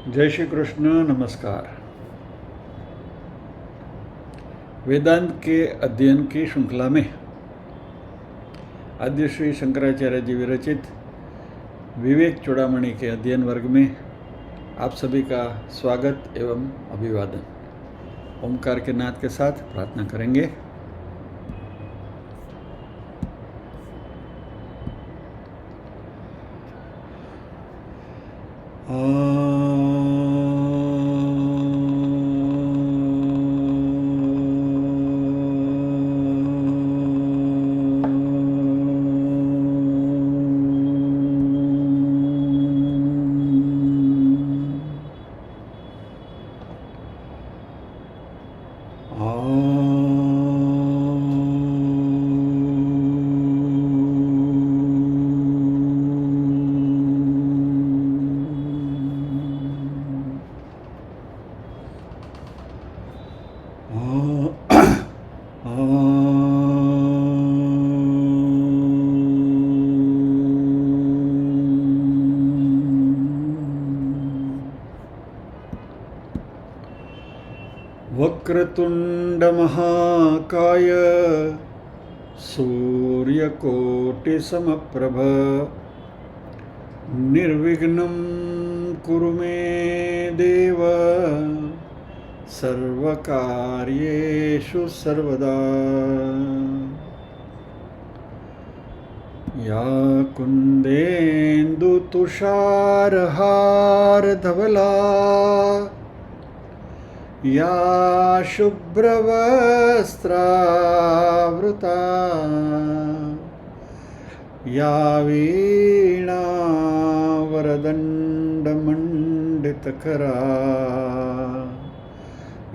जय श्री कृष्ण। नमस्कार। वेदांत के अध्ययन की श्रृंखला में आद्य श्री शंकराचार्य जी विरचित विवेक चूड़ामणि के अध्ययन वर्ग में आप सभी का स्वागत एवं अभिवादन। ओमकार के नाद के साथ प्रार्थना करेंगे। वक्रतुंड महाकाय सूर्यकोटिसमप्रभ निर्विघ्नं कुरु मे देव सर्वकार्येषु सर्वदा। या कुन्देन्दुतुषारहारधवला या शुभ्रवस्त्रावृता या वीणावरदण्डमण्डितकरा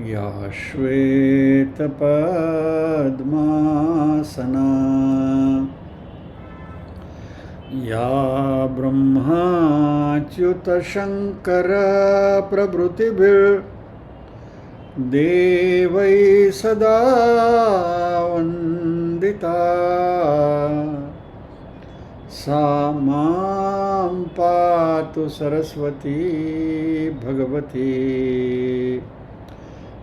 या श्वेतपद्मासना या ब्रह्माच्युतशङ्करप्रभृतिभिर्देवैः सदा वन्दिता सा मां पातु सरस्वती भगवती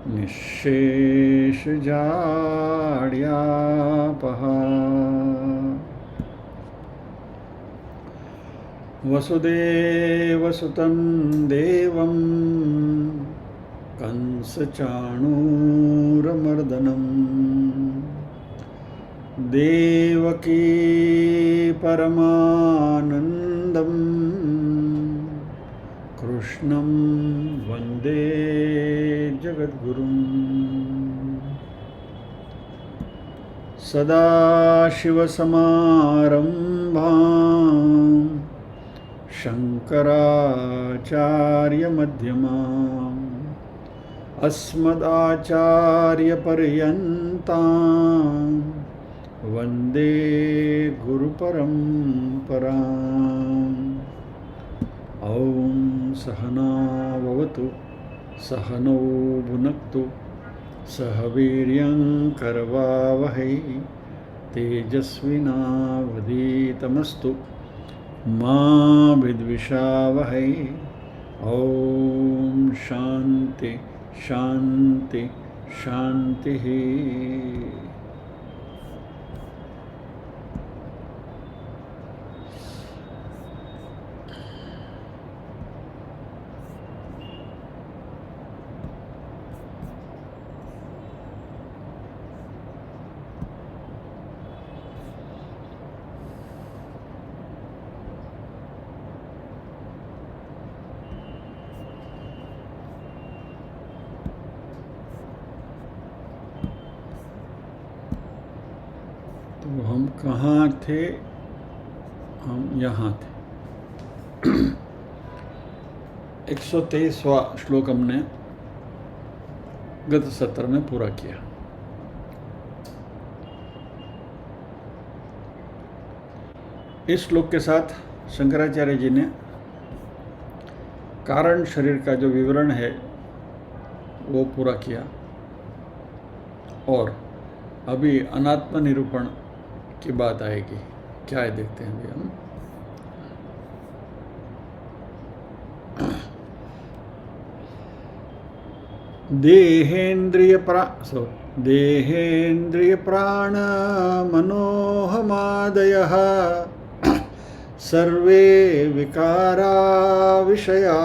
निःशेषजाड्यापहा। वसुदेवसुतं देवं कंसचाणूरमर्दनं देवकी परमानन्दं कृष्णं वन्दे जगद्गुरुं। सदाशिवसमारम्भां शङ्कराचार्यमध्यमाम् अस्मदाचार्यपर्यन्तां वन्दे गुरुपरम्पराम्। ॐ सहना भवतु सहनौ भुनक्तु सह वीर्यङ्करवावहै तेजस्विनावधीतमस्तु मा विद्विषावहै। ओम शांति शांति शांति। तो हम कहाँ थे? हम यहाँ थे। 123वां श्लोक हमने गत सत्र में पूरा किया। इस श्लोक के साथ शंकराचार्य जी ने कारण शरीर का जो विवरण है वो पूरा किया और अभी अनात्म निरूपण की बात आएगी। क्या है देखते हैं अभी हम। देहेन्द्रिय प्राण मनोहमादयः सर्वे विकारा विषया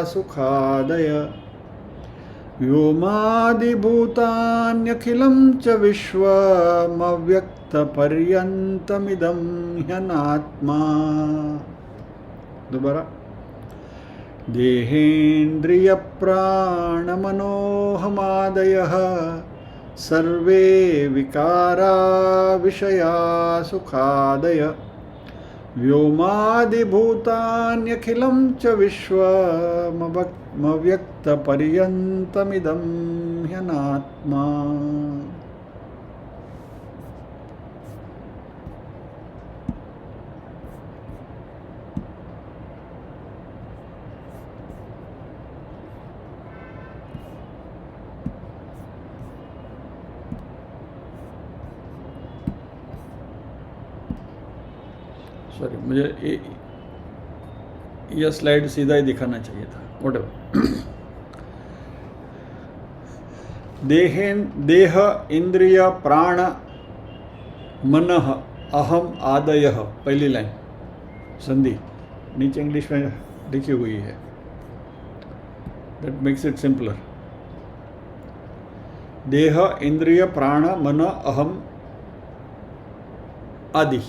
सुखादय व्योमादिभूतान्यखिलं च विश्वमव्यक्तपर्यन्तमिदं ह्यनात्मा। दोबारा। देहेन्द्रियप्राणमनोहमादयः सर्वे विकारा विषया सुखादय व्योमादिभूतान्यखिलं च विश्वमव्यक्तपर्यन्तमिदं ह्यनात्मा। सॉरी, मुझे यह स्लाइड सीधा ही दिखाना चाहिए था। व्हाटएवर। देह इंद्रिय प्राण मनः अहम आदयः, पहली लाइन संधि नीचे इंग्लिश में लिखी हुई है। That makes it simpler. देह इंद्रिय प्राण मन अहम आदि।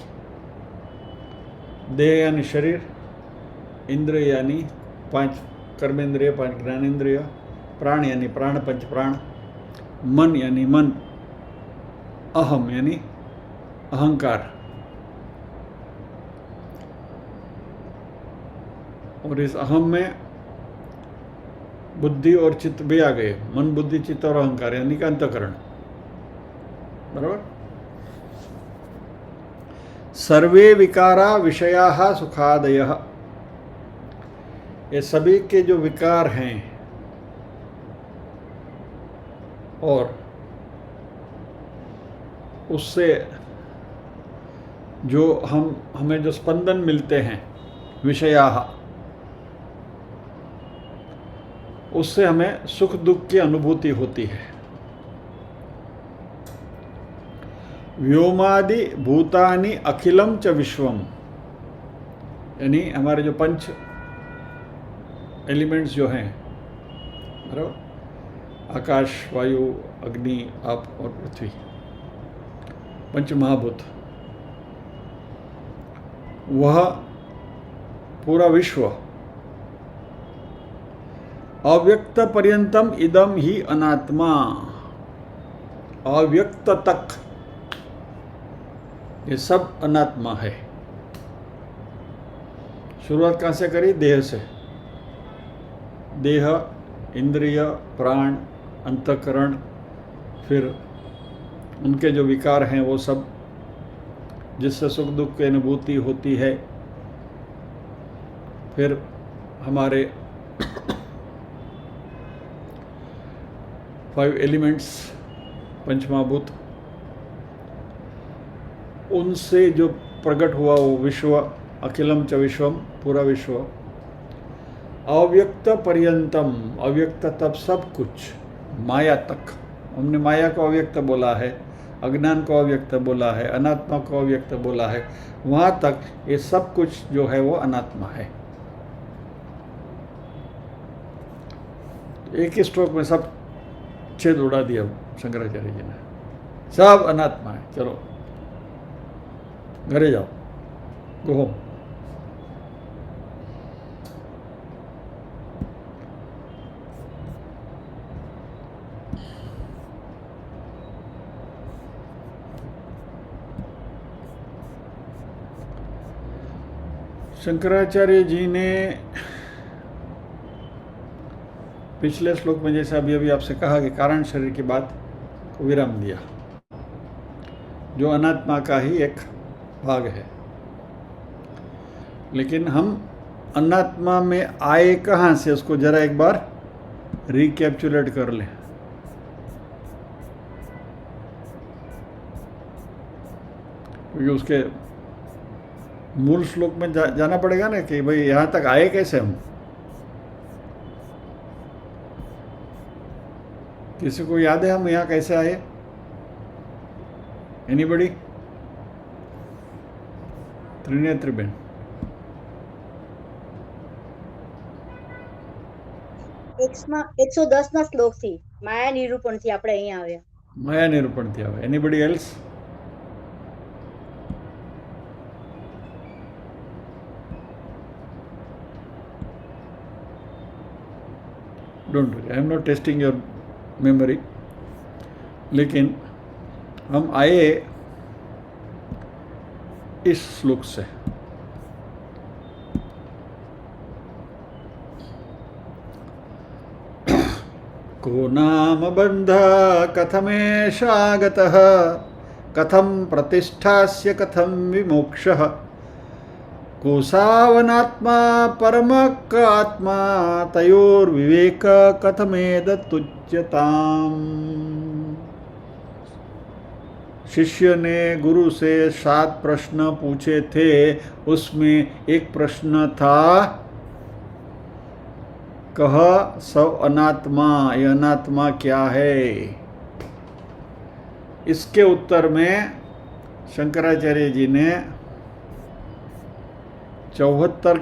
देह यानी शरीर, इंद्रिय यानी 5 कर्मेंद्रिय, 5 ज्ञानेन्द्रिय, प्राण यानी प्राण, 5 प्राण, मन यानी मन, अहम यानी अहंकार। और इस अहम में बुद्धि और चित्त भी आ गए। मन, बुद्धि, चित्त और अहंकार यानी का अंतःकरण। बराबर। सर्वे विकारा विषयाः सुखादयः, ये सभी के जो विकार हैं और उससे जो हमें जो स्पंदन मिलते हैं, विषयाः, उससे हमें सुख दुख की अनुभूति होती है। व्योमादि भूतानि अखिलम च विश्वम, यानी हमारे जो 5 एलिमेंट्स जो हैं, बराबर, आकाश, वायु, अग्नि, आप और पृथ्वी, 5 महाभूत, वह पूरा विश्व अव्यक्त पर्यंतम इदम ही अनात्मा, अव्यक्त तक ये सब अनात्मा है। शुरुआत कहाँ से करी? देह से। देह, इंद्रिय, प्राण, अंतःकरण, फिर उनके जो विकार हैं वो सब, जिससे सुख दुख की अनुभूति होती है। फिर हमारे 5 एलिमेंट्स, 5 महाभूत, उनसे जो प्रकट हुआ वो विश्व, अखिलम च विश्वम, पूरा विश्व, अव्यक्त पर्यंतम, अव्यक्त तब सब कुछ, माया तक। हमने माया को अव्यक्त बोला है, अज्ञान को अव्यक्त बोला है, अनात्मा को अव्यक्त बोला है, वहाँ तक ये सब कुछ जो है वो अनात्मा है। एक ही स्ट्रोक में सब छेद उड़ा दिया शंकराचार्य जी ने, सब अनात्मा है। चलो घरे जाओ, गो होम। शंकराचार्य जी ने पिछले श्लोक में, जैसे अभी आपसे कहा कि कारण शरीर की बात को विराम दिया, जो अनात्मा का ही एक भाग है। लेकिन हम अनात्मा में आए कहाँ से, उसको जरा एक बार रिकैप्चुलेट कर लें। क्योंकि उसके मूल श्लोक में जाना पड़ेगा ना कि भाई यहाँ तक आए कैसे हम। किसी को याद है हम यहाँ कैसे आए? एनीबडी? त्रिनेत्री बेन? 110 ના શ્લોકથી માયા નિરૂપણથી આપણે અહીંયા આવ્યા. માયા નિરૂપણથી આવે. Anybody else? Don't worry, I am not testing your memory. लेकिन हम आए इस श्लोक से. को नाम बंध कथमेशागतः कथम प्रतिष्ठास्य कथम विमोक्षः कोसावनात्मा परमक आत्मा तयोर्विवेक कथमेदतुच्यताम्. शिष्य ने गुरु से 7 प्रश्न पूछे थे. उसमें एक प्रश्न था, कह सब अनात्मा, ये अनात्मा क्या है? इसके उत्तर में शंकराचार्य जी ने 74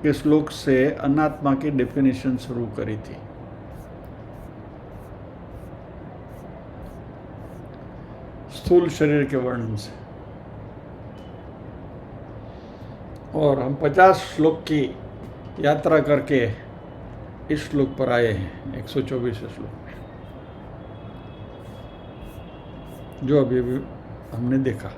के श्लोक से अनात्मा की डेफिनेशन शुरू करी थी. स्थूल शरीर के वर्णन से. और हम 50 श्लोक की यात्रा करके इस श्लोक पर आए हैं, 124 श्लोक में, जो अभी हमने देखा.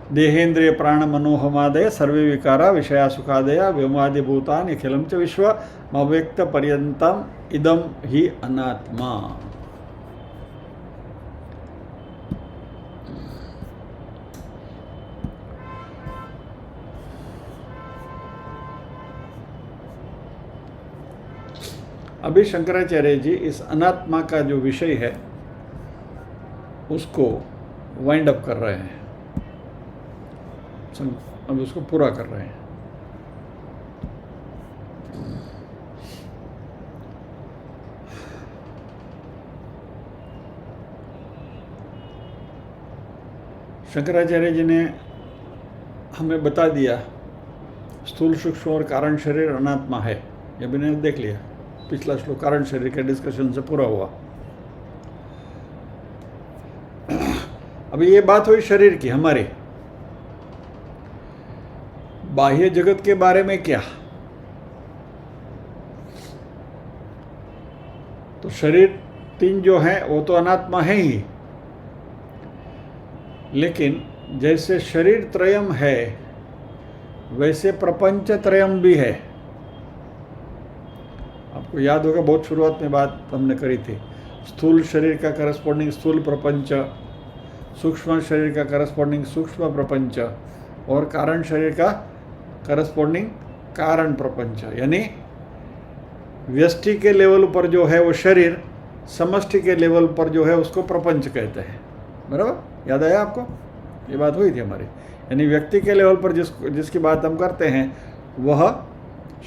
देहेन्द्रिय प्राण मनोहमादय सर्वे विकारा विषया सुखादया व्योमादि भूतानि अखिलं च विश्व अव्यक्त पर्यंतम इदम ही अनात्मा. अभी शंकराचार्य जी इस अनात्मा का जो विषय है उसको वाइंड अप कर रहे हैं, अब उसको पूरा कर रहे हैं. शंकराचार्य जी ने हमें बता दिया स्थूल सूक्ष्म और कारण शरीर अनात्मा है. ये भी मैंने देख लिया. पिछला श्लोक कारण शरीर के डिस्कशन से पूरा हुआ. अभी ये बात हुई शरीर की. हमारे बाह्य जगत के बारे में क्या? तो शरीर 3 जो है वो तो अनात्मा है ही, लेकिन जैसे शरीर त्रयम है वैसे प्रपंच त्रयम भी है. आपको याद होगा बहुत शुरुआत में बात हमने करी थी. स्थूल शरीर का करस्पॉन्डिंग स्थूल प्रपंच, सूक्ष्म शरीर का करस्पॉन्डिंग सूक्ष्म प्रपंच और कारण शरीर का करस्पॉन्डिंग कारण प्रपंच. यानी व्यष्टि के लेवल पर जो है वो शरीर, समष्टि के लेवल पर जो है उसको प्रपंच कहते हैं. बराबर? याद आया आपको? ये बात हुई थी हमारी. यानी व्यक्ति के लेवल पर जिसकी बात हम करते हैं वह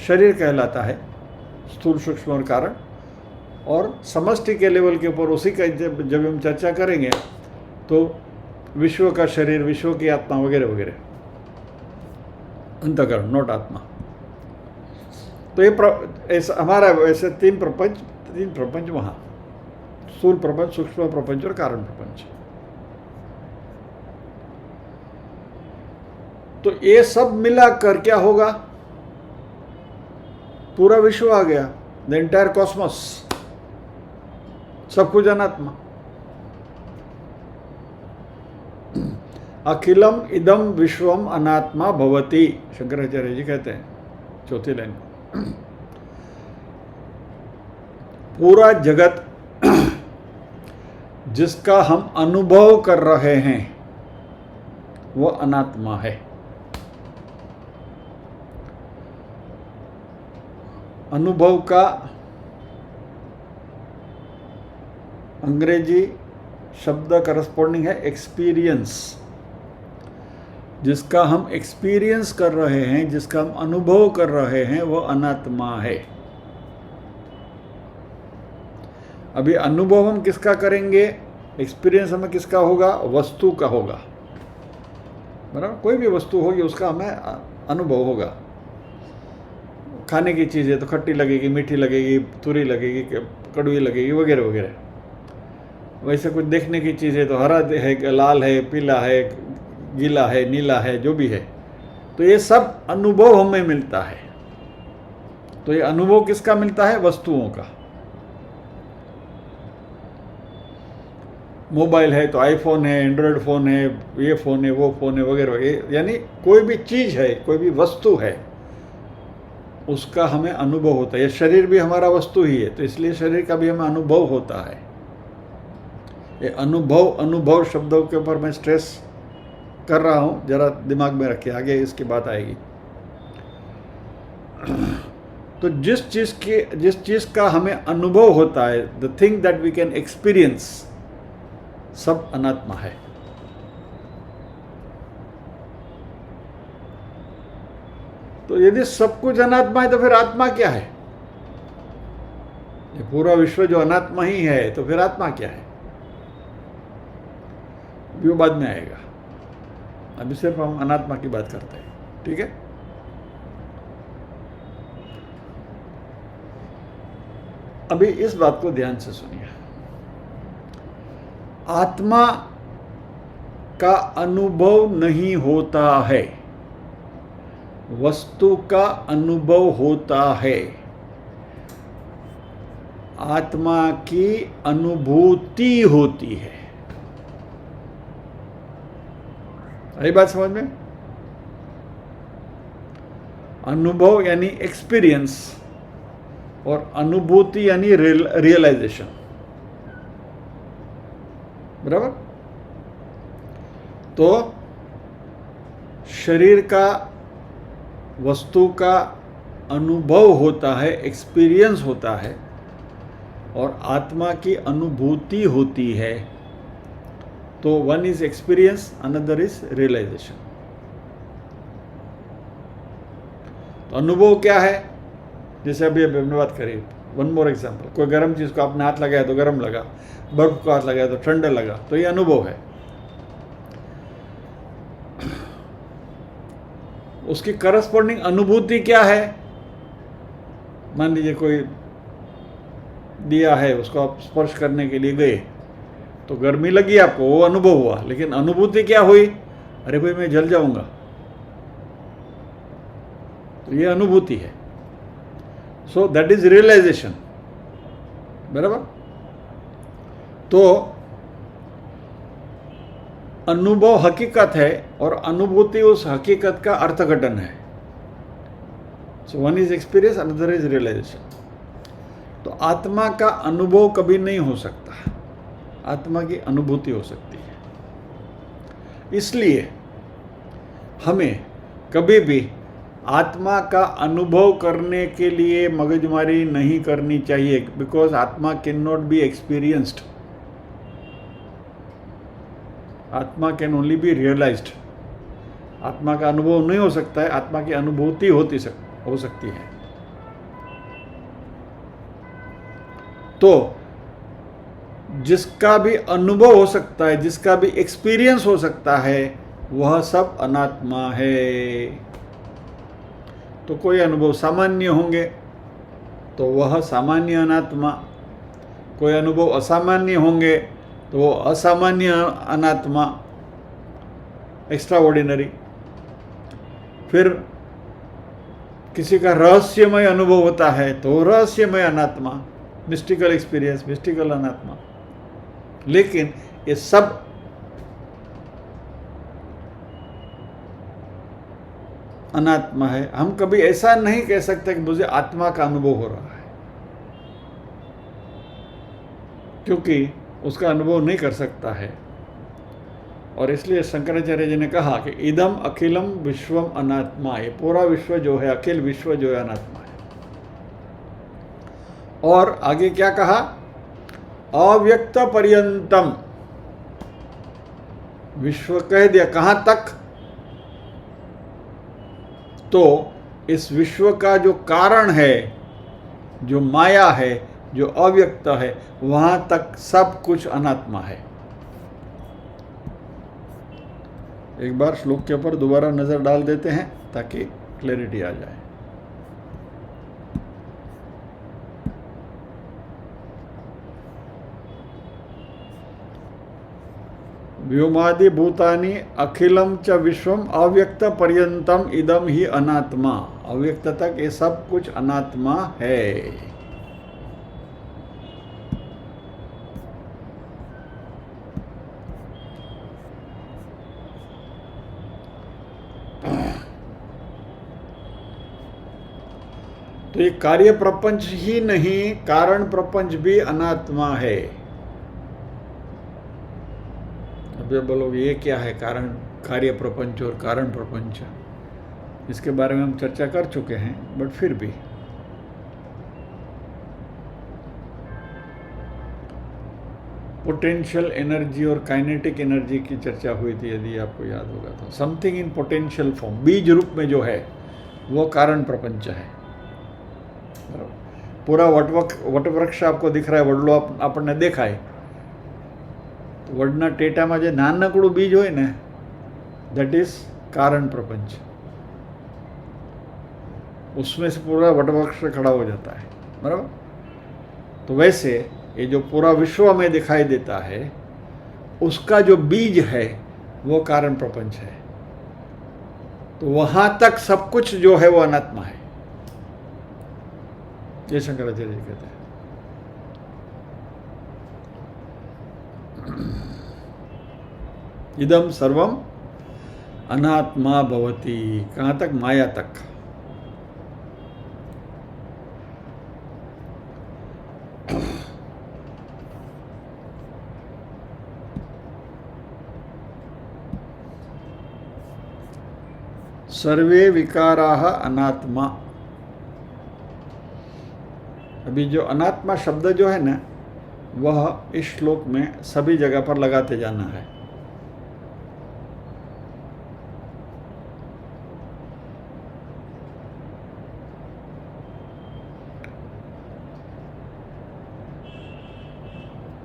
शरीर कहलाता है, स्थूल सूक्ष्म और कारण. और समष्टि के लेवल के ऊपर उसी का जब हम चर्चा करेंगे तो विश्व का शरीर, विश्व की आत्मा वगैरह वगैरह. अंतःकरण, नॉट आत्मा. तो ये ऐसा हमारा वैसे 3 प्रपंच वहाँ, स्थूल प्रपंच, सूक्ष्म प्रपंच और कारण प्रपंच. तो ये सब मिलाकर क्या होगा? पूरा विश्व आ गया, द एंटायर कॉस्मोस, सब कुछ अनात्मा. अखिलम इदम विश्वम अनात्मा भवति, शंकराचार्य जी कहते हैं 4थी लाइन. पूरा जगत जिसका हम अनुभव कर रहे हैं वो अनात्मा है. अनुभव का अंग्रेजी शब्द करस्पॉन्डिंग है एक्सपीरियंस. जिसका हम एक्सपीरियंस कर रहे हैं, जिसका हम अनुभव कर रहे हैं, वो अनात्मा है। अभी अनुभव हम किसका करेंगे, एक्सपीरियंस हमें किसका होगा, वस्तु का होगा, बराबर। कोई भी वस्तु होगी उसका हमें अनुभव होगा। खाने की चीज़ है तो खट्टी लगेगी, मीठी लगेगी, तुरी लगेगी, कड़वी लगेगी, वगैरह वगैरह। वैसे कुछ देखने की चीज़ है तो हरा है, लाल है, पीला है, गीला है, नीला है, जो भी है, तो ये सब अनुभव हमें मिलता है। तो ये अनुभव किसका मिलता है, वस्तुओं का। मोबाइल है तो आईफोन है, एंड्रॉयड फ़ोन है, ये फ़ोन है, वो फ़ोन है, वगैरह वगैरह। यानी कोई भी चीज़ है, कोई भी वस्तु है, उसका हमें अनुभव होता है। ये शरीर भी हमारा वस्तु ही है, तो इसलिए शरीर का भी हमें अनुभव होता है। ये अनुभव शब्दों के ऊपर मैं स्ट्रेस कर रहा हूँ, जरा दिमाग में रखिए, आगे इसकी बात आएगी। तो जिस चीज़ का हमें अनुभव होता है, the thing that we can experience, सब अनात्मा है। तो यदि सब कुछ अनात्मा है तो फिर आत्मा क्या है? ये पूरा विश्व जो अनात्मा ही है, तो फिर आत्मा क्या है? वो बाद में आएगा, अभी सिर्फ हम अनात्मा की बात करते हैं, ठीक है। अभी इस बात को ध्यान से सुनिए। आत्मा का अनुभव नहीं होता है, वस्तु का अनुभव होता है। आत्मा की अनुभूति होती है। आई बात समझ में? अनुभव यानी एक्सपीरियंस और अनुभूति यानी रियलाइजेशन, बराबर। तो शरीर का, वस्तु का अनुभव होता है, एक्सपीरियंस होता है, और आत्मा की अनुभूति होती है। तो one is experience, another is realization. तो अनुभव क्या है? जैसे अभी हमने बात करी, वन मोर एग्जाम्पल, कोई गर्म चीज़ को आपने हाथ लगाया तो गर्म लगा, बर्फ को हाथ लगाया तो ठंडा लगा, तो ये अनुभव है। उसकी करस्पॉन्डिंग अनुभूति क्या है? मान लीजिए कोई दिया है, उसको आप स्पर्श करने के लिए गए तो गर्मी लगी आपको, वो अनुभव हुआ, लेकिन अनुभूति क्या हुई? अरे भाई मैं जल जाऊंगा। तो ये अनुभूति है। सो दैट इज रियलाइजेशन, बराबर। तो अनुभव हकीकत है और अनुभूति उस हकीकत का अर्थघटन है। So one is experience, another is realization. तो आत्मा का अनुभव कभी नहीं हो सकता, आत्मा की अनुभूति हो सकती है। इसलिए हमें कभी भी आत्मा का अनुभव करने के लिए मगजमारी नहीं करनी चाहिए, बिकॉज आत्मा कैन नॉट बी एक्सपीरियंस्ड, आत्मा कैन ओनली बी रियलाइज्ड। आत्मा का अनुभव नहीं हो सकता है, आत्मा की अनुभूति हो सकती है। तो जिसका भी अनुभव हो सकता है, जिसका भी एक्सपीरियंस हो सकता है, वह सब अनात्मा है। तो कोई अनुभव सामान्य होंगे तो वह सामान्य अनात्मा, कोई अनुभव असामान्य होंगे तो वो असामान्य अनात्मा, एक्स्ट्रा ऑर्डिनरी। फिर किसी का रहस्यमय अनुभव होता है तो रहस्यमय अनात्मा, मिस्टिकल एक्सपीरियंस, मिस्टिकल अनात्मा। लेकिन ये सब अनात्मा है। हम कभी ऐसा नहीं कह सकते कि मुझे आत्मा का अनुभव हो रहा है, क्योंकि उसका अनुभव नहीं कर सकता है। और इसलिए शंकराचार्य जी ने कहा कि इदम अखिलम विश्वम अनात्मा, ये पूरा विश्व जो है, अखिल विश्व जो है, अनात्मा है। और आगे क्या कहा? अव्यक्त पर्यंतम, विश्व कह दिया, कहां तक? तो इस विश्व का जो कारण है, जो माया है, जो अव्यक्त है, वहां तक सब कुछ अनात्मा है। एक बार श्लोक के ऊपर दोबारा नजर डाल देते हैं ताकि क्लैरिटी आ जाए। व्योमादि भूतानि अखिलम च विश्वम अव्यक्त पर्यंतम इदम ही अनात्मा। अव्यक्त तक ये सब कुछ अनात्मा है। तो ये कार्य प्रपंच ही नहीं, कारण प्रपंच भी अनात्मा है। अब ये बोलोगे ये क्या है कारण, कार्य प्रपंच और कारण प्रपंच? इसके बारे में हम चर्चा कर चुके हैं, बट फिर भी पोटेंशियल एनर्जी और काइनेटिक एनर्जी की चर्चा हुई थी, यदि आपको याद होगा तो। समथिंग इन पोटेंशियल फॉर्म, बीज रूप में जो है वो कारण प्रपंच है। पूरा वटवृक्ष आपको दिख रहा है, वडलो આપણને દેખાય, તો વડના ટેટામાં જે નાનકડું બીજ હોય ને, दैट इज कारण प्रपंच। उसमें से पूरा वटवृक्ष खड़ा हो जाता है, बराबर। तो वैसे ये जो पूरा विश्व में दिखाई देता है, उसका जो बीज है वो कारण प्रपंच है। तो वहां तक सब कुछ जो है वो अनात्मा है, ये शंकराचार्य जी कहते हैं। इदम सर्वम अनात्मा भवति, कहां तक? माया तक। सर्वे विकाराः अनात्मा। अभी जो अनात्मा शब्द जो है ना, वह इस श्लोक में सभी जगह पर लगाते जाना है।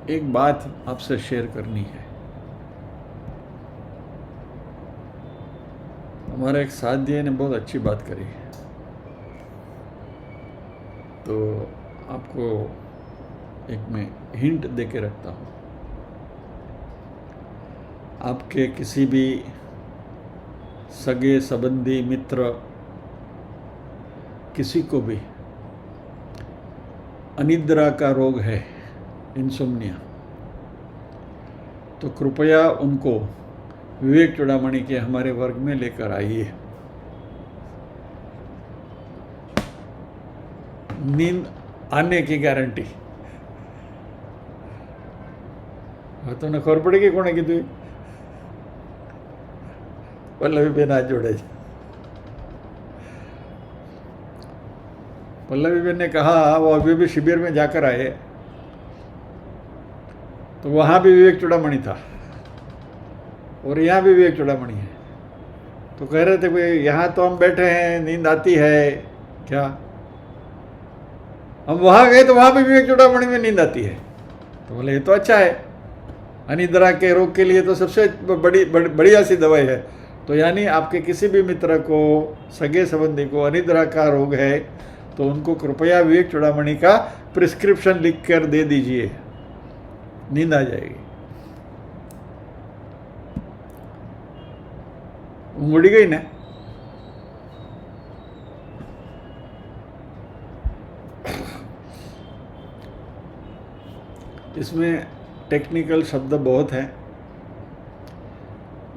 एक बात आपसे शेयर करनी है। हमारे एक साथी ने बहुत अच्छी बात करी है, तो आपको एक मैं हिंट दे के रखता हूँ। आपके किसी भी सगे संबंधी मित्र किसी को भी अनिद्रा का रोग है, इंसोम्निया, तो कृपया उनको विवेक चूड़ामणि के हमारे वर्ग में लेकर आइए। नींद आने की गारंटी। તમને ખબર પડી કે કોણે કીધું? પલ્લવીબેન હાથ જોડે છે। पल्लवीबेन ने कहा वो अभी भी शिविर में जाकर आए, तो वहाँ भी विवेक चूड़ामणि था और यहाँ भी विवेक चूड़ामणि है। तो कह रहे थे भाई यहाँ तो हम बैठे हैं, नींद आती है क्या? हम वहाँ गए तो वहाँ भी विवेक चूड़ामणि में नींद आती है। तो बोले ये तो अच्छा है, अनिद्रा के रोग के लिए तो सबसे बढ़िया सी दवाई है। तो यानी आपके किसी भी मित्र को, सगे संबंधी को अनिद्रा का रोग है, तो उनको कृपया विवेक चूड़ामणि का प्रिस्क्रिप्शन लिख कर दे दीजिए, नींद आ जाएगी। ऊँघ उड़ी गई ना? इसमें टेक्निकल शब्द बहुत हैं।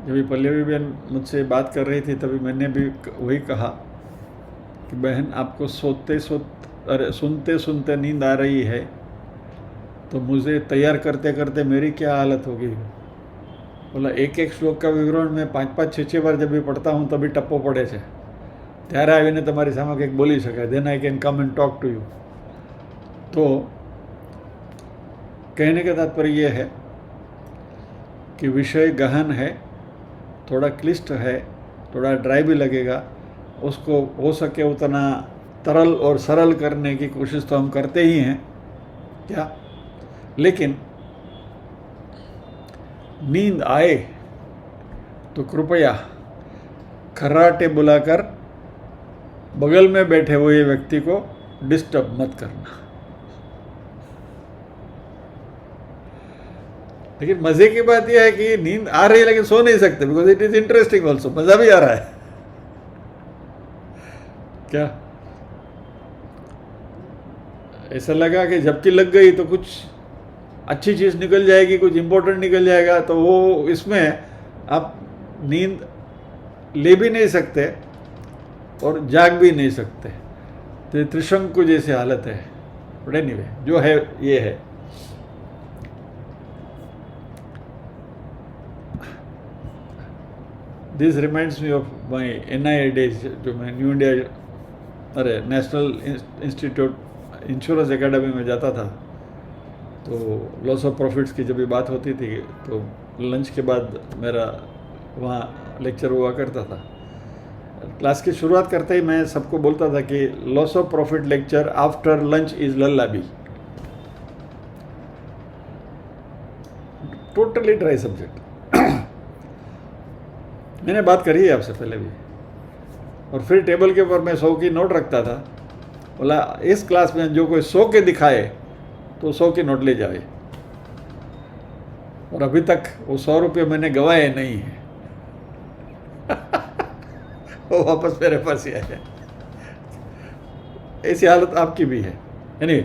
जब पल्लवी बहन मुझसे बात कर रही थी तभी मैंने भी वही कहा कि बहन आपको सुनते सुनते नींद आ रही है, तो मुझे तैयार करते करते मेरी क्या हालत होगी। बोला एक एक श्लोक का विवरण मैं 5-5, 6 बार जब भी पढ़ता हूँ तभी टप्पो पड़े છે, ત્યારે આવીને તમારી સામે કંઈક બોલી શકાય, then I can come and talk to you. तो कहने का तात्पर्य यह है कि विषय गहन है, थोड़ा क्लिष्ट है, थोड़ा ड्राई भी लगेगा, उसको हो सके उतना तरल और सरल करने की कोशिश तो हम करते ही हैं क्या, लेकिन नींद आए तो कृपया खर्राटे बुलाकर बगल में बैठे हुए व्यक्ति को डिस्टर्ब मत करना। लेकिन मजे की बात यह है कि नींद आ रही है लेकिन सो नहीं सकते, because it is interesting also, मजा भी आ रहा है क्या। ऐसा लगा कि झपकी लग गई तो कुछ अच्छी चीज निकल जाएगी, कुछ इंपॉर्टेंट निकल जाएगा, तो वो इसमें आप नींद ले भी नहीं सकते और जाग भी नहीं सकते, तो त्रिशंकु जैसी हालत है। बट एनीवे जो है ये है। This reminds me of my NIA days, जो मैं new India national institute insurance academy में जाता था, तो लॉस ऑफ प्रॉफिट्स की जब भी बात होती थी तो लंच के बाद मेरा वहाँ लेक्चर हुआ करता था। क्लास की शुरुआत करते ही मैं सबको बोलता था कि loss of profit lecture after lunch is lullaby. Totally dry subject. मैंने बात करी है आपसे पहले भी। और फिर टेबल के ऊपर मैं 100 की नोट रखता था, बोला इस क्लास में जो कोई 100 के दिखाए तो 100 की नोट ले जाए। और अभी तक वो 100 रुपये मैंने गंवाए नहीं है वो वापस मेरे पास ही आए। ऐसी हालत आपकी भी है। यानी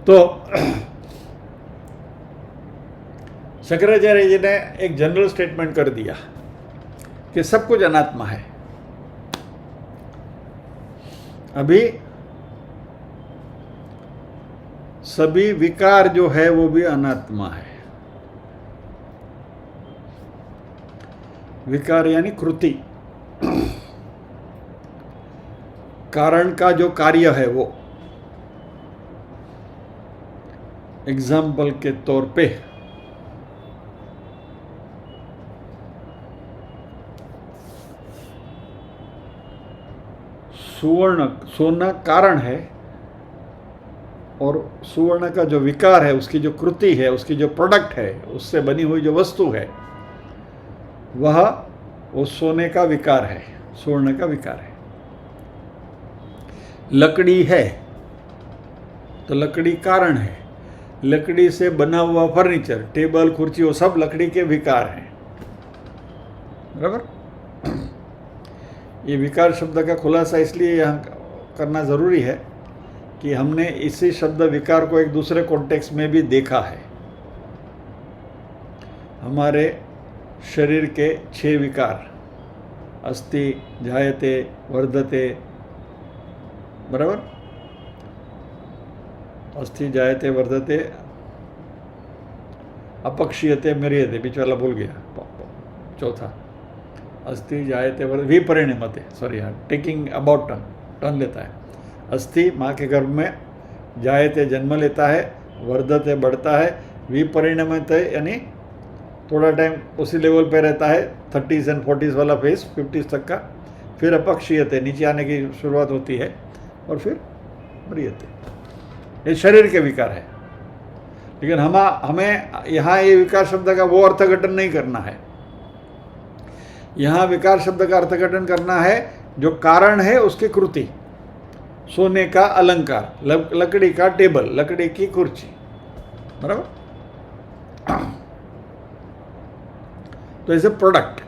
तो शंकराचार्य जी ने एक जनरल स्टेटमेंट कर दिया कि सब कुछ अनात्मा है। अभी सभी विकार जो है वो भी अनात्मा है। विकार यानी कृति, कारण का जो कार्य है वो। एग्जाम्पल के तौर पे सुवर्ण, सोना कारण है, और सुवर्ण का जो विकार है, उसकी जो कृति है, उसकी जो प्रोडक्ट है, उससे बनी हुई जो वस्तु है, वह वो सोने का विकार है, स्वर्ण का विकार है। लकड़ी है तो लकड़ी कारण है। लकड़ी से बना हुआ फर्नीचर, टेबल, कुर्सी, वो सब लकड़ी के विकार हैं। बराबर। ये विकार शब्द का खुलासा इसलिए यहाँ करना ज़रूरी है कि हमने इसी शब्द विकार को एक दूसरे कॉन्टेक्स्ट में भी देखा है। हमारे शरीर के 6 विकार, अस्ति, जायते, वर्धते, बराबर, अस्ति, जायते, वर्धते, अपक्षीयते, म्रियते, बीच वाला भूल गया, चौथा, अस्ति, जायते, वर्धते, विपरिणमते, सॉरी हाँ, टेकिंग अबाउट टर्न लेता है। अस्थि माँ के गर्भ में, जायते जन्म लेता है, वर्धते बढ़ता है, विपरिणमते यानी थोड़ा टाइम उसी लेवल पे रहता है, 30s and 40s वाला फेस, 50s तक का, फिर अपक्षीयते, नीचे आने की शुरुआत होती है, और फिर म्रियते। ये शरीर के विकार है। लेकिन हमें यहाँ ये विकार शब्द का वो अर्थघटन नहीं करना है। यहाँ विकार शब्द का अर्थघटन करना है जो कारण है उसकी कृति। सोने का अलंकार, लकड़ी का टेबल, लकड़ी की कुर्सी, बराबर। तो एज ए प्रोडक्ट।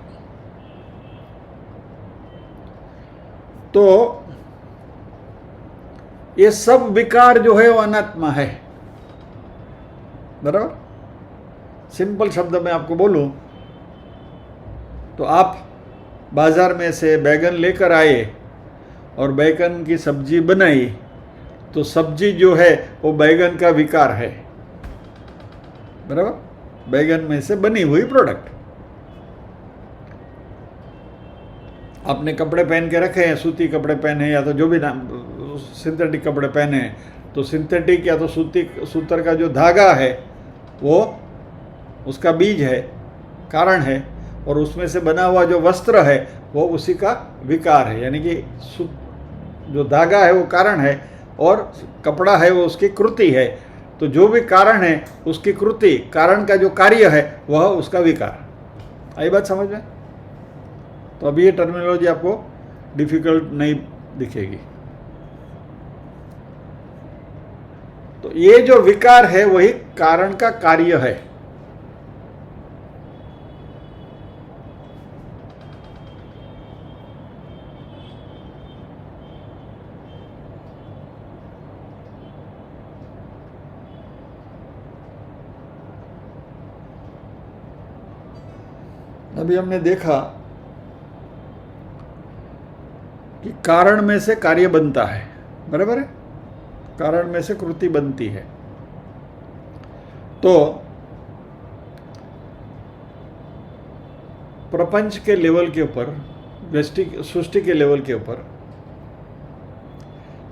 तो ये सब विकार जो है वो अनात्मा है, बराबर। सिंपल शब्द में आपको बोलूं तो आप बाजार में से बैगन लेकर आए और बैगन की सब्जी बनाई, तो सब्जी जो है वो बैगन का विकार है, बराबर। बैगन में से बनी हुई प्रोडक्ट। आपने कपड़े पहन के रखे हैं, सूती कपड़े पहने या तो जो भी सिंथेटिक कपड़े पहने, तो सिंथेटिक या तो सूतर का जो धागा है वो उसका बीज है, कारण है। और उसमें से बना हुआ जो वस्त्र है वो उसी का विकार है, यानी कि जो धागा है वो कारण है और कपड़ा है वो उसकी कृति है। तो जो भी कारण है उसकी कृति, कारण का जो कार्य है वह उसका विकार। आई बात समझ में? तो अभी ये टर्मिनोलॉजी आपको डिफिकल्ट नहीं दिखेगी। तो ये जो विकार है वही कारण का कार्य है। अभी हमने देखा कि कारण में से कार्य बनता है, बराबर है? कारण में से कृति बनती है। तो प्रपंच के लेवल के ऊपर, सृष्टि के लेवल के ऊपर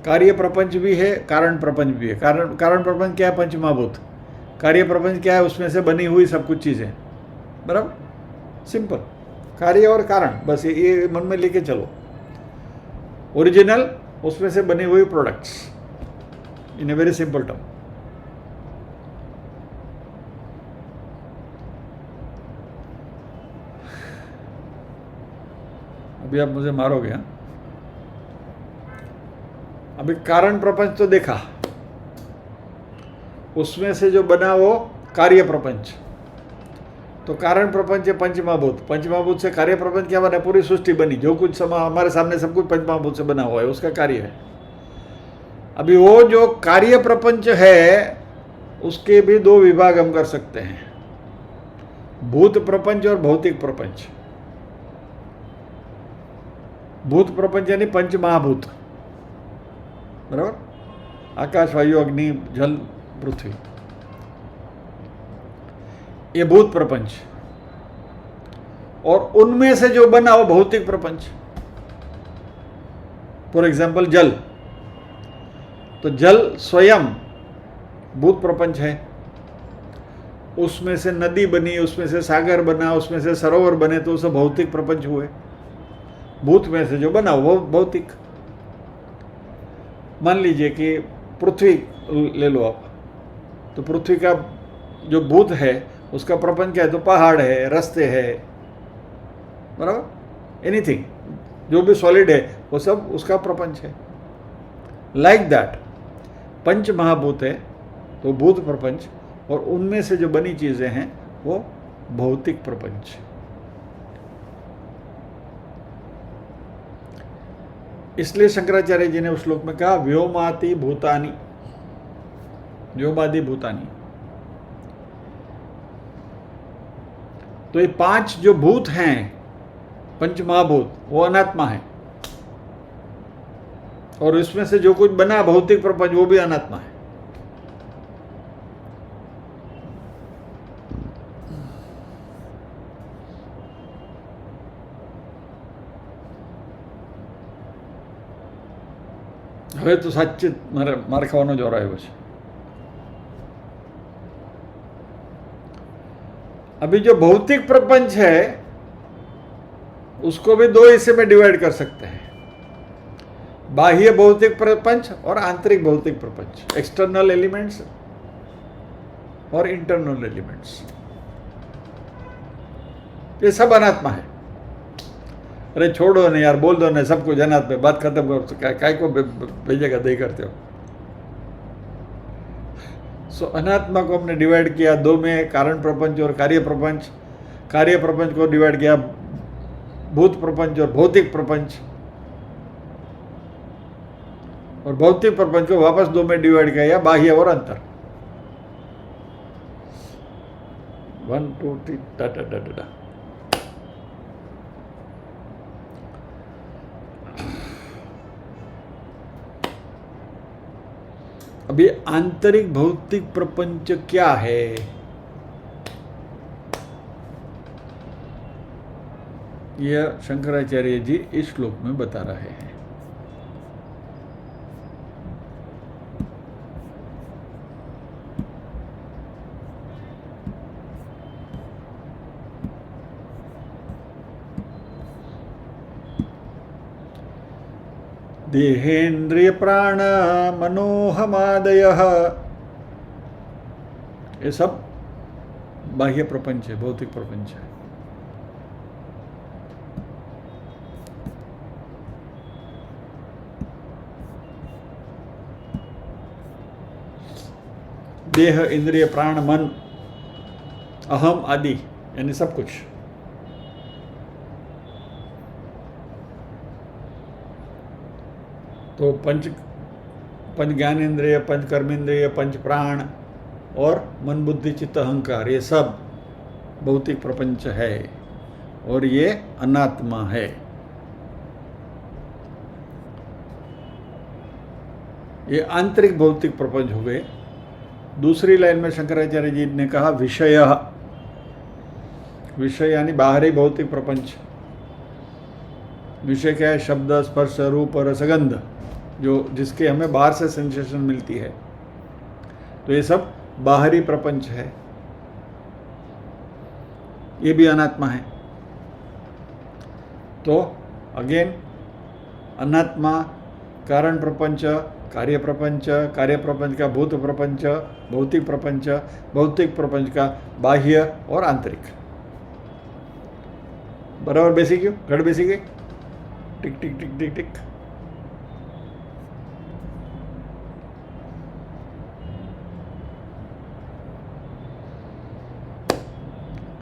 कार्य प्रपंच भी है, कारण प्रपंच भी है। कारण प्रपंच क्या है? पंचमहाभूत। कार्य प्रपंच क्या है? उसमें से बनी हुई सब कुछ चीजें, बराबर? सिंपल, कार्य और कारण, बस ये मन में लेके चलो। ओरिजिनल, उसमें से बनी हुई products, in a very simple term. अभी आप मुझे मारोगे? हाँ, अभी कारण प्रपंच तो देखा, उसमें से जो बना वो कार्य प्रपंच। तो कारण प्रपंच है पंचमहाभूत, पंचमहाभूत से कार्य प्रपंच क्या बना? पूरी सृष्टि बनी, जो कुछ हमारे सामने सब कुछ पंचमहाभूत से बना हुआ है, उसका कार्य है। अभी वो जो कार्य प्रपंच है उसके भी दो विभाग हम कर सकते हैं, भूत प्रपंच और भौतिक प्रपंच। भूत प्रपंच यानी पंचमहाभूत, बराबर? आकाश, वायु, अग्नि, जल, पृथ्वी, ये भूत प्रपंच। और उनमें से जो बना वो भौतिक प्रपंच। फॉर एग्जाम्पल जल, तो जल स्वयं भूत प्रपंच है। उसमें से नदी बनी, उसमें से सागर बना, उसमें से सरोवर बने, तो सब भौतिक प्रपंच हुए। भूत में से जो बना वो भौतिक। मान लीजिए कि पृथ्वी ले लो आप, तो पृथ्वी का जो भूत है उसका प्रपंच क्या है? तो पहाड़ है, रास्ते है, बराबर? एनीथिंग जो भी सॉलिड है वो सब उसका प्रपंच है। लाइक दैट पंच महाभूत है तो भूत प्रपंच, और उनमें से जो बनी चीजें हैं वो भौतिक प्रपंच। इसलिए शंकराचार्य जी ने उस श्लोक में कहा व्योमाति भूतानि, व्योमादि भूतानि। तो ये पांच जो भूत हैं पंच महाभूत वो अनात्मा है, और इसमें से जो कुछ बना भौतिक प्रपंच वो भी अनात्मा है। હવે તો સાચે મારે ખાવાનો જોર આવ્યો છે। अभी जो भौतिक प्रपंच है उसको भी दो हिस्से में डिवाइड कर सकते हैं, बाह्य भौतिक प्रपंच और आंतरिक भौतिक प्रपंच, एक्सटर्नल एलिमेंट्स और इंटरनल एलिमेंट्स। ये सब अनात्मा है। अरे छोड़ो नहीं यार, बोल दो नहीं, सब कुछ अनात्मा, बात खत्म करो, काय को भेजेगा दे करते हो। सो अनात्मा को हमने डिवाइड किया दो में, कारण प्रपंच और कार्य प्रपंच। कार्य प्रपंच को डिवाइड किया भूत प्रपंच और भौतिक प्रपंच, और भौतिक प्रपंच को वापस दो में डिवाइड किया बाह्य और अंतर। 1 2 3 टा टा टा टा। अभी आंतरिक भौतिक प्रपंच क्या है? यह शंकराचार्य जी इस श्लोक में बता रहे हैं। देहेन्द्रिय प्राण मनोहमादयः, ये सब बाह्य प्रपंच है, भौतिक प्रपंच है। देह, इंद्रिय, प्राण, मन, अहम आदि यानी सब कुछ। तो पंच ज्ञानेन्द्रिय, पंच कर्मेंद्रिय, पंच प्राण और मन बुद्धि चित्त अहंकार, ये सब भौतिक प्रपंच है और ये अनात्मा है। ये आंतरिक भौतिक प्रपंच हो गए। दूसरी लाइन में शंकराचार्य जी ने कहा विषय, विषय यानी बाहरी भौतिक प्रपंच। विषय क्या है? शब्द, स्पर्श, रूप, रसगंध, जो जिसके हमें बाहर से सेंसेशन मिलती है। तो ये सब बाहरी प्रपंच है, ये भी अनात्मा है। तो अगेन अनात्मा, कारण प्रपंच, कार्य प्रपंच, कार्य प्रपंच का भूत प्रपंच, भौतिक प्रपंच, भौतिक प्रपंच का बाह्य और आंतरिक। बराबर बेसिक क्यों? घट बेसिक है। टिक टिक टिक टिक टिक।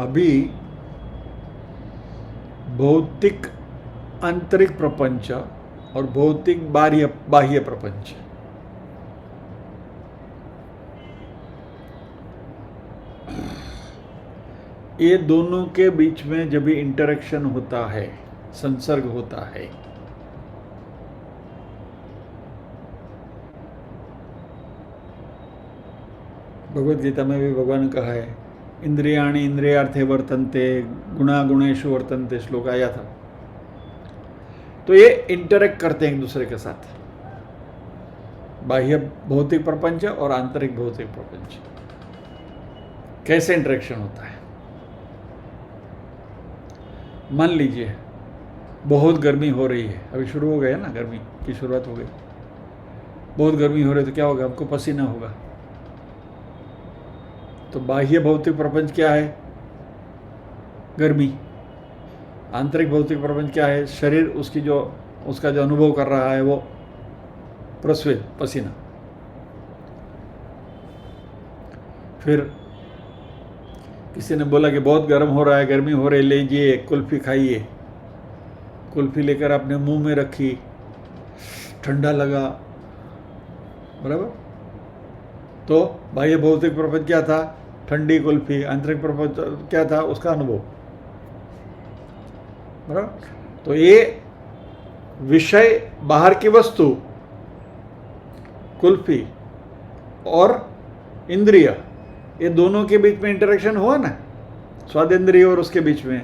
अभी भौतिक आंतरिक प्रपंच और भौतिक बाह्य प्रपंच, ये दोनों के बीच में जब भी इंटरेक्शन होता है, संसर्ग होता है, भगवद गीता में भी भगवान ने कहा है इंद्रियाणि इंद्रियार्थे वर्तन्ते गुणा गुणेषु वर्तन्ते, श्लोक आया था। तो ये इंटरेक्ट करते हैं एक दूसरे के साथ, बाह्य भौतिक प्रपंच और आंतरिक भौतिक प्रपंच। कैसे इंटरेक्शन होता है? मान लीजिए बहुत गर्मी हो रही है, अभी शुरू हो गया ना, गर्मी की शुरुआत हो गई। बहुत गर्मी हो रही है तो क्या होगा? हमको पसीना होगा। तो बाह्य भौतिक प्रपंच क्या है? गर्मी। आंतरिक भौतिक प्रपंच क्या है? शरीर, उसका जो अनुभव कर रहा है वो प्रस्वेद, पसीना। फिर किसी ने बोला कि बहुत गर्म हो रहा है, गर्मी हो रही, लीजिए कुल्फी खाइए। कुल्फी लेकर आपने मुंह में रखी, ठंडा लगा, बराबर। तो बाह्य भौतिक प्रपंच क्या था? ठंडी कुल्फी। आंतरिक प्रपंच क्या था? उसका अनुभव, बराबर। तो ये विषय, बाहर की वस्तु, कुल्फी और इंद्रिय, ये दोनों के बीच में इंटरेक्शन हुआ ना, स्वादेंद्रिय और उसके बीच में,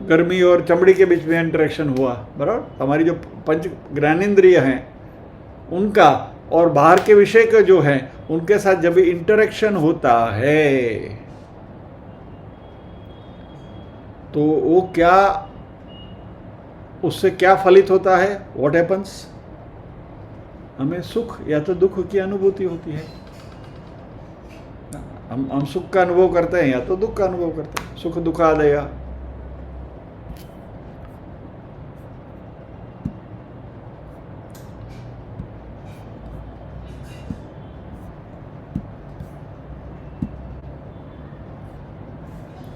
गर्मी और चमड़ी के बीच में इंटरेक्शन हुआ, बराबर। हमारी जो पंच ज्ञानेंद्रिय हैं उनका और बाहर के विषय का जो है उनके साथ जब इंटरेक्शन होता है तो वो क्या, उससे क्या फलित होता है? What happens? हमें सुख या तो दुख की अनुभूति होती है। हम सुख का अनुभव करते हैं या तो दुख का अनुभव करते हैं। सुख दुखादय।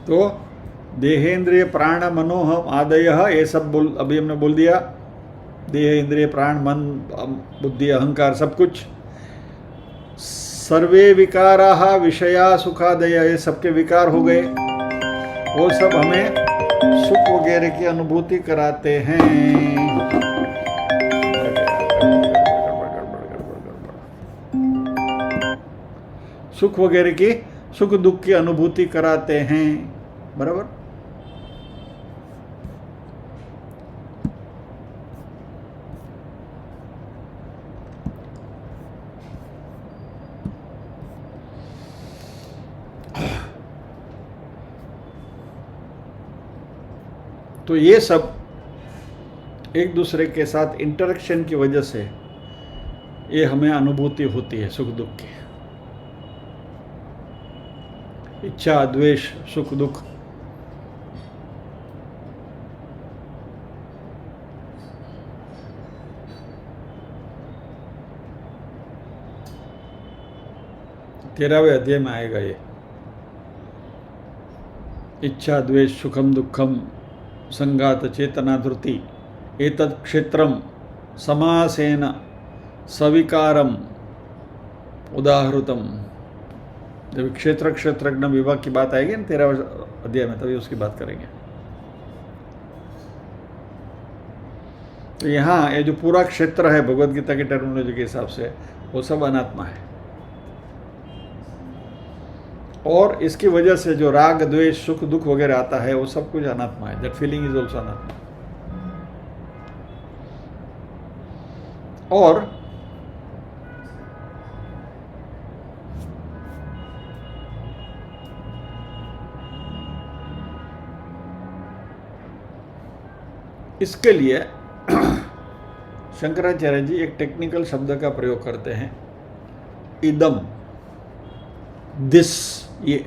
तो देहेंद्रिय प्राण मनोहम आदय, ये सब अभी हमने बोल दिया। देह, इंद्रिय, प्राण, मन, बुद्धि, अहंकार, सब कुछ। सर्वे विकाराः विषया सुखादय, ये सबके विकार हो गए, वो सब हमें सुख वगैरह की अनुभूति कराते हैं। सुख वगैरह की, सुख दुख की अनुभूति कराते हैं, बराबर। तो ये सब एक दूसरे के साथ इंटरेक्शन की वजह से ये हमें अनुभूति होती है सुख दुख की। इच्छा, द्वेष, सुख दुख, तेरहवें अध्याय में आएगा ये। इच्छा, द्वेष, सुखम दुखम संघात चेतना धृति एतत् क्षेत्रम समासेन सविकारम उदाहृतम। जब क्षेत्र क्षेत्रज्ञ विभाग की बात आएगी ना 13वें अध्याय में, तभी उसकी बात करेंगे। तो यहाँ ये जो पूरा क्षेत्र है भगवद गीता की टर्मिनोलॉजी के हिसाब से, वो सब अनात्मा है। और इसकी वजह से जो राग, द्वेष, सुख, दुख वगैरह आता है, वो सब कुछ अनात्मा है। दैट फीलिंग इज ऑल्सो अनात्मा। और इसके लिए शंकराचार्य जी एक टेक्निकल शब्द का प्रयोग करते हैं, इदम, दिस, ये।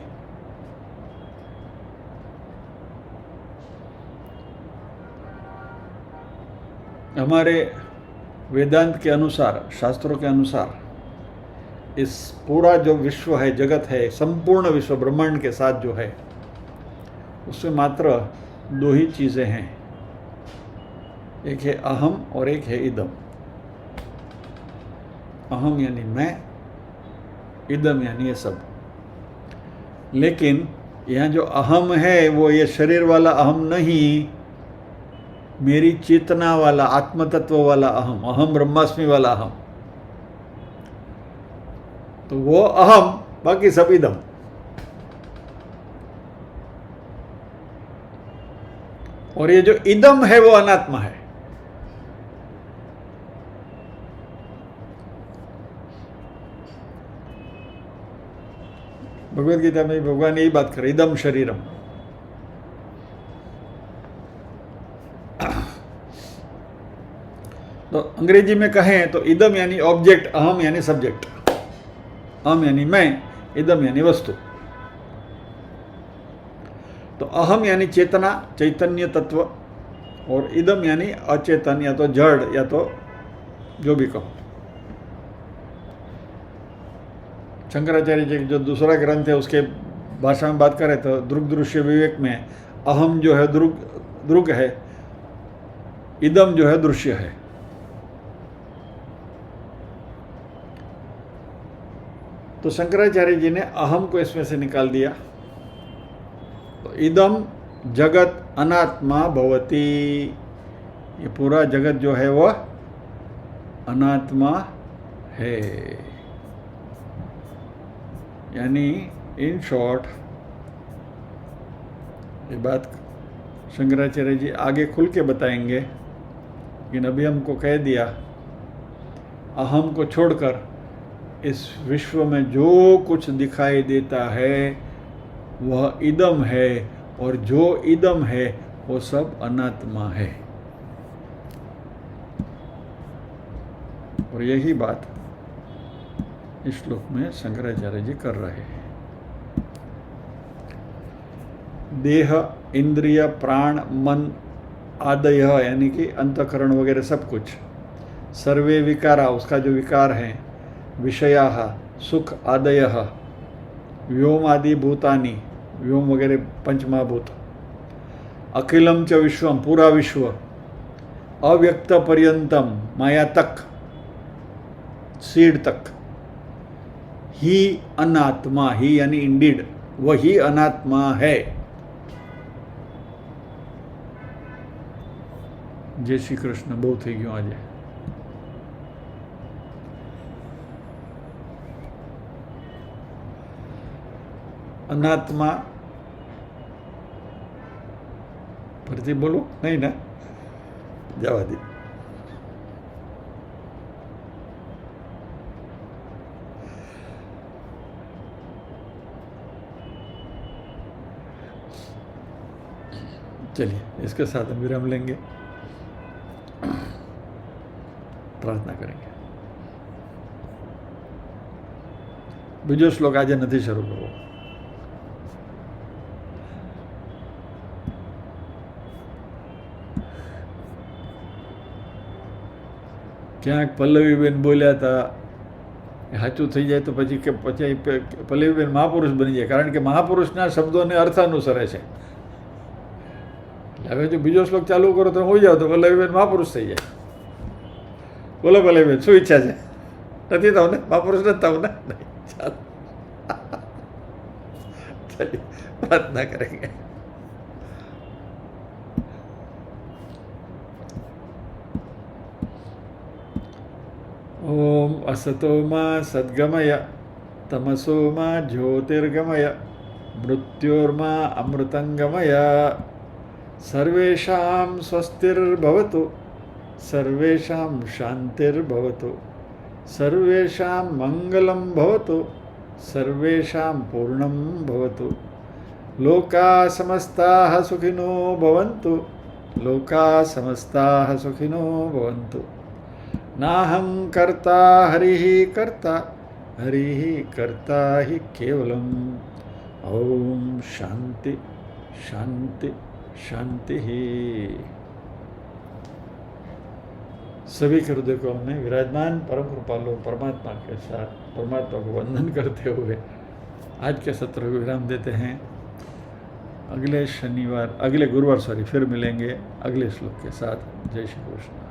हमारे वेदांत के अनुसार, शास्त्रों के अनुसार, इस पूरा जो विश्व है, जगत है, संपूर्ण विश्व ब्रह्मांड के साथ जो है, उसमें मात्र दो ही चीजें हैं, एक है अहम और एक है इदम। अहम यानी मैं, इदम यानी ये सब। लेकिन यहाँ जो अहम है वो ये शरीर वाला अहम नहीं, मेरी चेतना वाला, आत्म तत्व वाला अहम, अहम ब्रह्मास्मि वाला अहम। तो वो अहम, बाकी सब इदम। और ये जो इदम है वो अनात्मा है। भगवद गीता में भगवान यही बात कर, इदम शरीरम। तो अंग्रेजी में कहें तो इदम यानी ऑब्जेक्ट, अहम यानी सब्जेक्ट। अहम यानी मैं, इदम यानी वस्तु। तो अहम यानी चेतना, चैतन्य तत्व, और इदम यानी अचेतन, या तो जड़, या तो जो भी कहो। शंकराचार्य जी जो दूसरा ग्रंथ है उसके भाषा में बात करें तो दृग दृश्य विवेक में अहम जो है दृग है, इदम जो है दृश्य है। तो शंकराचार्य जी ने अहम को इसमें से निकाल दिया। तो इदम जगत अनात्मा भवति, ये पूरा जगत जो है वह अनात्मा है। यानी इन शॉर्ट, ये बात शंकराचार्य जी आगे खुल के बताएंगे, लेकिन अभी हमको कह दिया, अहम को छोड़कर इस विश्व में जो कुछ दिखाई देता है वह इदम है, और जो इदम है वो सब अनात्मा है। और यही बात इस श्लोक में शंकराचार्य जी कर रहे हैं। देह, इंद्रिय, प्राण, मन आदय, यानी कि अंतःकरण वगैरह सब कुछ, सर्वे विकारा, उसका जो विकार है, विषयाः, सुख आदयः, व्योम आदि भूतानि, व्योम वगैरह पंचमहाभूत, अखिलम च विश्वम, पूरा विश्व, अव्यक्त पर्यंतम, माया तक, सीड तक, ही अनात्मा, ही यानी इंडीड, वही अनात्मा है। जय श्री कृष्ण। बहुत ही क्यों आज अनात्मा फरती बोलो नहीं ना, जवा दी। चलिए इसके साथ हम विराम लेंगे। प्रार्थना करेंगे। બીજો શ્લોક આજે નથી શરૂ કરવો. ક્યાંક પલ્લવીબેન બોલ્યા હતા, સાચું થઈ જાય તો પછી પલ્લવીબેન મહાપુરુષ બની જાય, કારણ કે મહાપુરુષના શબ્દોને અર્થ અનુસરે છે. હવે જો બીજો શ્લોક ચાલુ કરો તો હોઈ જાવ તો પલ્લવીબેન મહાપુરુષ થઈ જાય. બોલો પલ્લવીબેન, શું ઈચ્છા છે? નથી થવું ને? મહાપુરુષ નથી થવું ને? ચાલો चलिए प्रार्थना करेंगे. ओम असतो मा सद्गमय तमसो मा ज्योतिर्गमय मृत्योर्मा अमृतंगमय सर्वेषां स्वस्तिर्भवतु सर्वेषां शान्तिर्भवतु सर्वेषां मङ्गलं भवतु सर्वेषां पूर्णं भवतु लोकाः समस्ताः सुखिनो भवन्तु लोकाः समस्ताः सुखिनो भवन्तु नाहं कर्ता हरिः कर्ता हि केवलम् ओम शांति शांति शांति ही. सभी के हृदय को में विराजमान परम कृपालु परमात्मा के साथ परमात्मा को वंदन करते हुए आज के सत्र को विराम देते हैं. अगले गुरुवार फिर मिलेंगे अगले श्लोक के साथ. जय श्री कृष्ण.